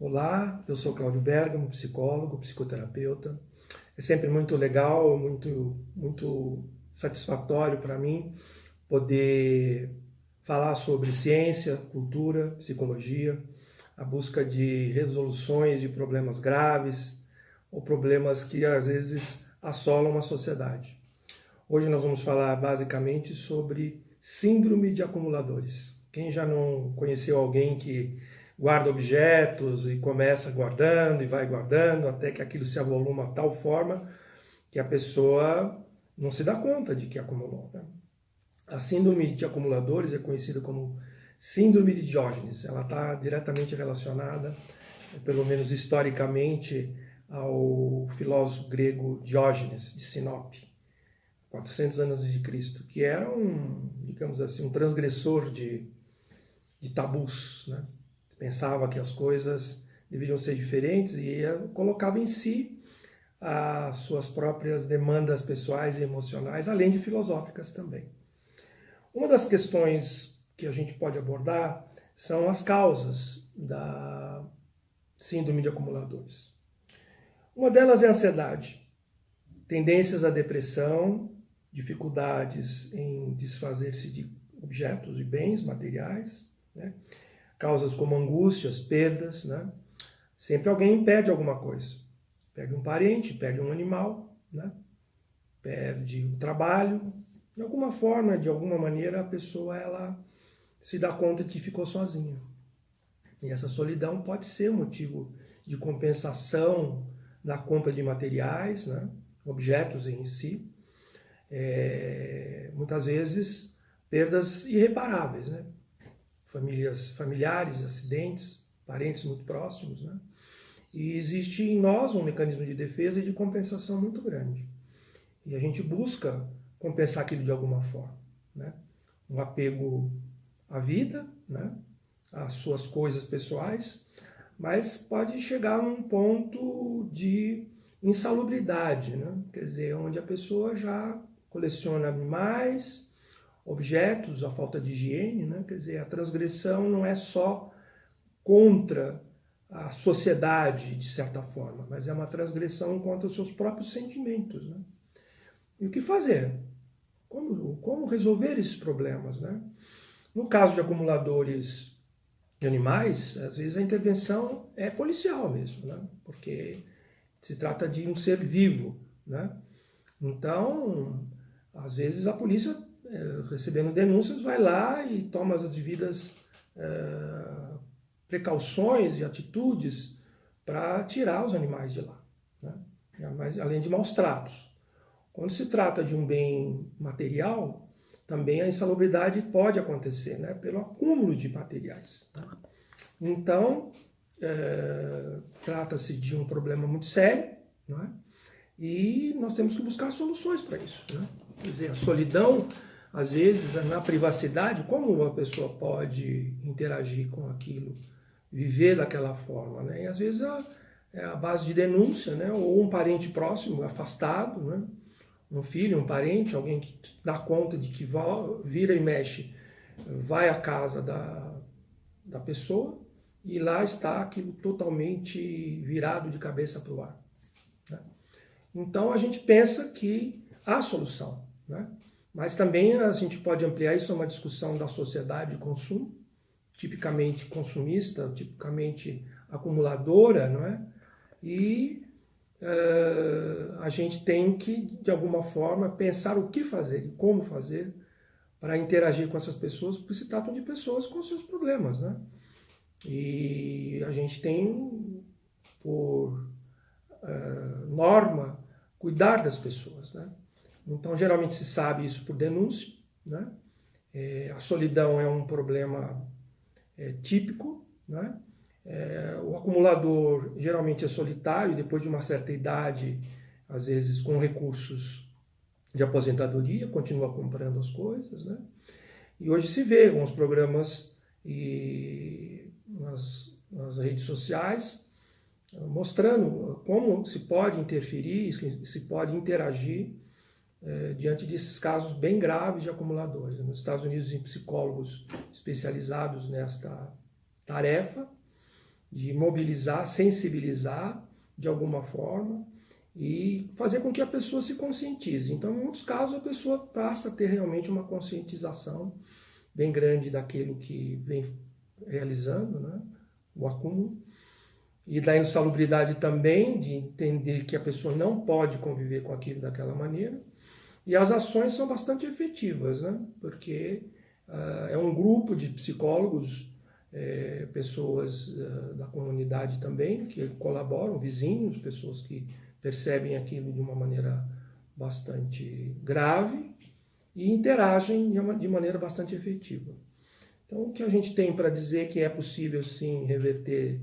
Olá, eu sou Cláudio Bergamo, psicólogo, psicoterapeuta. É sempre muito legal, muito satisfatório para mim poder falar sobre ciência, cultura, psicologia, a busca de resoluções de problemas graves ou problemas que às vezes assolam a sociedade. Hoje nós vamos falar basicamente sobre síndrome de acumuladores. Quem já não conheceu alguém que guarda objetos e começa guardando e vai guardando até que aquilo se avoluma de tal forma que a pessoa não se dá conta de que acumulou, né? A síndrome de acumuladores é conhecida como síndrome de Diógenes. Ela está diretamente relacionada, pelo menos historicamente, ao filósofo grego Diógenes de Sinope, 400 anos antes de Cristo, que era digamos assim, um transgressor de tabus, né? Pensava que as coisas deveriam ser diferentes e colocava em si as suas próprias demandas pessoais e emocionais, além de filosóficas também. Uma das questões que a gente pode abordar são as causas da síndrome de acumuladores. Uma delas é a ansiedade, tendências à depressão, dificuldades em desfazer-se de objetos e bens materiais, né? Causas como angústias, perdas, né? Sempre alguém perde alguma coisa. Perde um parente, perde um animal, né? Perde um trabalho. De alguma forma, de alguma maneira, a pessoa ela se dá conta de que ficou sozinha. E essa solidão pode ser um motivo de compensação na compra de materiais, né? Objetos em si. Muitas vezes, perdas irreparáveis, né? Familiares, acidentes, parentes muito próximos, né? E existe em nós um mecanismo de defesa e de compensação muito grande. E a gente busca compensar aquilo de alguma forma, né? Um apego à vida, né? Às suas coisas pessoais, mas pode chegar a um ponto de insalubridade, né? Quer dizer, onde a pessoa já coleciona animais, objetos, a falta de higiene, né? Quer dizer, a transgressão não é só contra a sociedade, de certa forma, mas é uma transgressão contra os seus próprios sentimentos, né? E o que fazer? Como resolver esses problemas, né? No caso de acumuladores de animais, às vezes a intervenção é policial mesmo, né? Porque se trata de um ser vivo, né? Então, às vezes a polícia, recebendo denúncias, vai lá e toma as devidas precauções e atitudes para tirar os animais de lá, né? Além de maus tratos. Quando se trata de um bem material, também a insalubridade pode acontecer, né? Pelo acúmulo de materiais, tá? Então, trata-se de um problema muito sério, não é? E nós temos que buscar soluções para isso, né? Quer dizer, a solidão, às vezes, na privacidade, como uma pessoa pode interagir com aquilo, viver daquela forma, né? E às vezes é a base de denúncia, né? Ou um parente próximo, afastado, né? Um filho, um parente, alguém que dá conta de que vira e mexe, vai à casa da pessoa e lá está aquilo totalmente virado de cabeça para o ar, né? Então a gente pensa que há solução, né? Mas também a gente pode ampliar isso a uma discussão da sociedade de consumo, tipicamente consumista, tipicamente acumuladora, não é? E a gente tem que, de alguma forma, pensar o que fazer e como fazer para interagir com essas pessoas, porque se tratam de pessoas com seus problemas, né? E a gente tem, por norma, cuidar das pessoas, né? Então, geralmente se sabe isso por denúncia, né? A solidão é um problema típico, né? O acumulador geralmente é solitário, depois de uma certa idade, às vezes com recursos de aposentadoria, continua comprando as coisas, né? E hoje se vê com os programas e nas redes sociais mostrando como se pode interferir, se pode interagir diante desses casos bem graves de acumuladores. Nos Estados Unidos, tem psicólogos especializados nesta tarefa, de mobilizar, sensibilizar de alguma forma e fazer com que a pessoa se conscientize. Então, em muitos casos, a pessoa passa a ter realmente uma conscientização bem grande daquilo que vem realizando, né? O acúmulo. E da insalubridade também, de entender que a pessoa não pode conviver com aquilo daquela maneira. E as ações são bastante efetivas, né? Porque é um grupo de psicólogos, pessoas da comunidade também, que colaboram, vizinhos, pessoas que percebem aquilo de uma maneira bastante grave e interagem de maneira bastante efetiva. Então, o que a gente tem para dizer que é possível, sim, reverter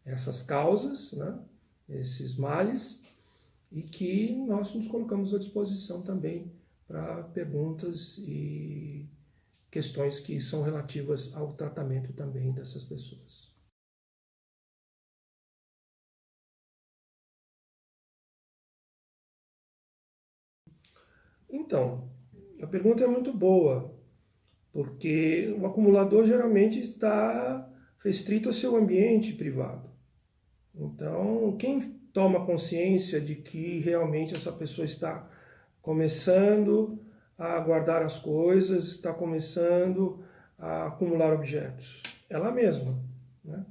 essas causas, né, esses males, e que nós nos colocamos à disposição também para perguntas e questões que são relativas ao tratamento também dessas pessoas. Então, a pergunta é muito boa, porque o acumulador geralmente está restrito ao seu ambiente privado. Então, quem toma consciência de que realmente essa pessoa está começando a guardar as coisas, está começando a acumular objetos? Ela mesma, né?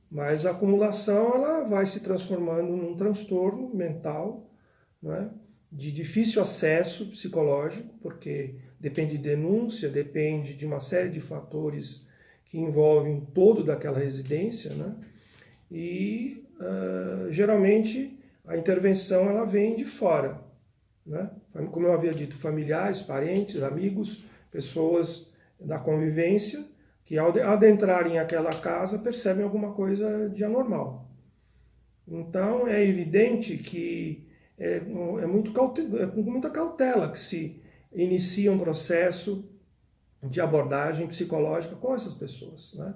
Mas a acumulação ela vai se transformando num transtorno mental, né? De difícil acesso psicológico, porque depende de denúncia, depende de uma série de fatores que envolvem todo daquela residência, né? E geralmente a intervenção ela vem de fora, né? Como eu havia dito, familiares, parentes, amigos, pessoas da convivência que ao adentrarem aquela casa percebem alguma coisa de anormal. Então é evidente que com muita cautela que se inicia um processo de abordagem psicológica com essas pessoas, né?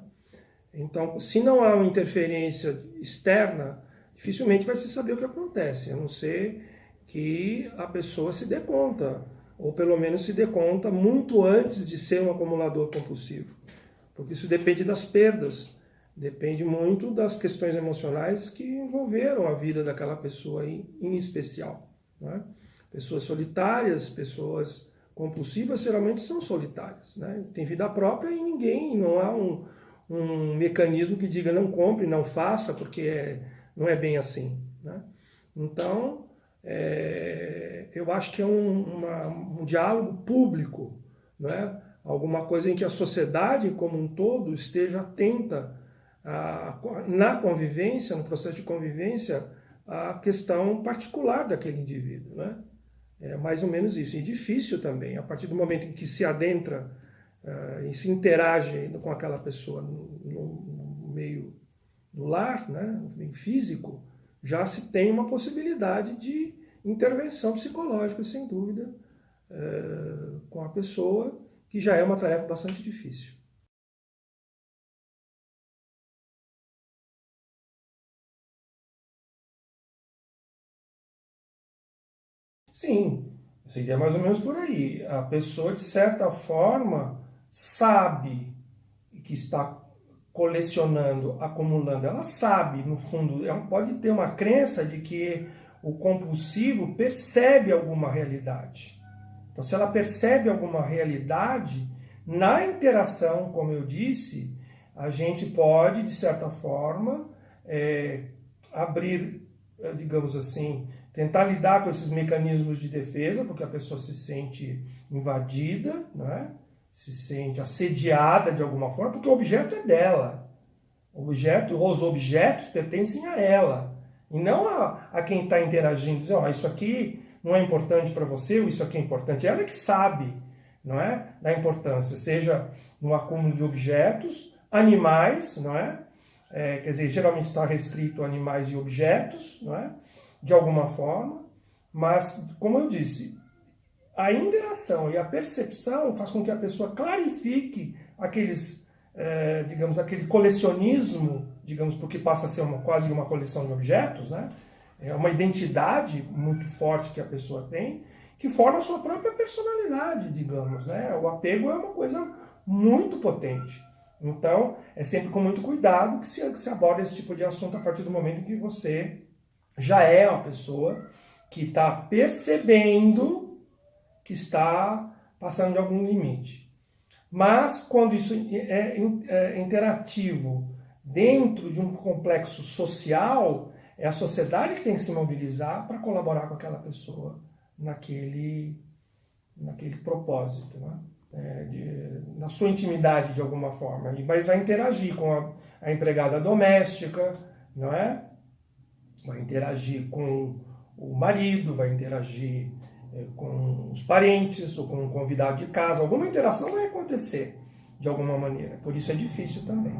Então, se não há uma interferência externa, dificilmente vai se saber o que acontece, a não ser que a pessoa se dê conta, ou pelo menos se dê conta muito antes de ser um acumulador compulsivo. Porque isso depende das perdas, depende muito das questões emocionais que envolveram a vida daquela pessoa em especial, né? Pessoas solitárias, pessoas compulsivas, geralmente são solitárias, né? Tem vida própria e não há um mecanismo que diga não compre, não faça, porque não é bem assim, né? Então, eu acho que é um diálogo público, né? Alguma coisa em que a sociedade como um todo esteja atenta na convivência, no processo de convivência, à questão particular daquele indivíduo, né? É mais ou menos isso. E difícil também, a partir do momento em que se adentra e se interage com aquela pessoa no meio do lar, né, no meio físico, já se tem uma possibilidade de intervenção psicológica, sem dúvida, com a pessoa, que já é uma tarefa bastante difícil. Sim, seria mais ou menos por aí. A pessoa, de certa forma, sabe que está colecionando, acumulando. Ela sabe, no fundo, ela pode ter uma crença de que o compulsivo percebe alguma realidade. Então, se ela percebe alguma realidade, na interação, como eu disse, a gente pode, de certa forma, abrir, digamos assim, tentar lidar com esses mecanismos de defesa, porque a pessoa se sente invadida, né? Se sente assediada de alguma forma, porque o objeto é dela. Os objetos pertencem a ela, e não a quem está interagindo. Diz, isso aqui não é importante para você, ou isso aqui é importante. Ela é que sabe, não é, da importância, seja no acúmulo de objetos, animais, não é? Quer dizer, geralmente está restrito a animais e objetos, não é? De alguma forma, mas, como eu disse, a interação e a percepção faz com que a pessoa clarifique digamos, aquele colecionismo, digamos, porque passa a ser quase uma coleção de objetos, né? É uma identidade muito forte que a pessoa tem, que forma a sua própria personalidade, digamos, né? O apego é uma coisa muito potente, Então, é sempre com muito cuidado que se aborda esse tipo de assunto a partir do momento que você já é uma pessoa que está percebendo que está passando de algum limite. Mas, quando isso é interativo dentro de um complexo social, é a sociedade que tem que se mobilizar para colaborar com aquela pessoa naquele propósito, né? Na sua intimidade de alguma forma, mas vai interagir com a empregada doméstica, não é? Vai interagir com o marido, vai interagir com os parentes ou com um convidado de casa. Alguma interação vai acontecer de alguma maneira, por isso é difícil também.